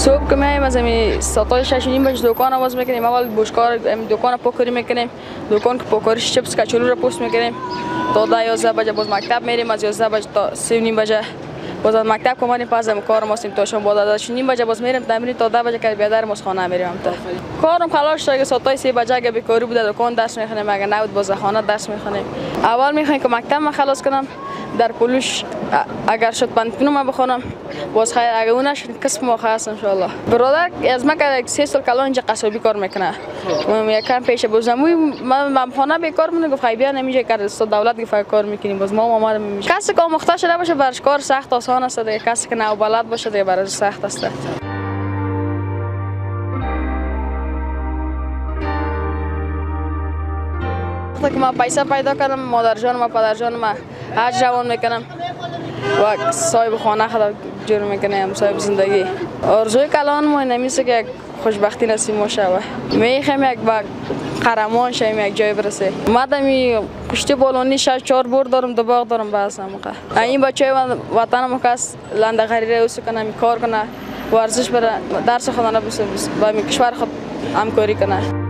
صبح که میایم از همین ساعت 6:30 بجه دکان آواز میکنیم. اول بوشکار دکان پاکاری میکنیم. دکان که پاکاریش چپس کچولو را پوست میکنیم تا 10-11 بجه. باز مکتب میریم از 11 بجه تا 3:30 بجه. باز از مکتب کمانی پس هم کار ماستیم تا شام باز 8:30 بجه باز میریم تمرین تا 10 بجه که بیادر ماست خانه میریم. تا کارم خلاص شد که ساعت 3 بجه اگه بیکاری بوده دکان درس میخونیم، اگه نبود باز خانه درس میخونیم. اول میخوایم که مکتب ما خلاص کنم در پولش اگر شد پنتونو ما بخونم باز خیر، اگه اونش کسب ما خواست ان شاء الله. برادر از ما که 3 سال کلا اینجا قصابی کار میکنه. من یکم پیش بزنم من خانه بیکار مونده گفت بیا نمیشه کار دولت گفت کار میکنیم. باز ما میشه کسی که مختار شده باشه برش کار سخت آسان است دیگه. کسی که نو بلد باشه دیگه برش سخت است. وقتی که من پیسه پیدا کردم مادر جان و پدر جان ما حج روان میکنم و صاحب خانه خدا جور میکنم صاحب زندگی. آرزوی کلان ما نمیشه که خوشبختی نصیب ما شود. میخوایم یک با قهرمان شویم یک جای برسه. مادامی کشتی بالونی 4 بور دارم 2 باغ دارم بس موقع. این بچه وطن ما کس لنده غریره اوس کنه کار کنه ورزش بره درس خودانه بس با کشور خود همکاری کنه.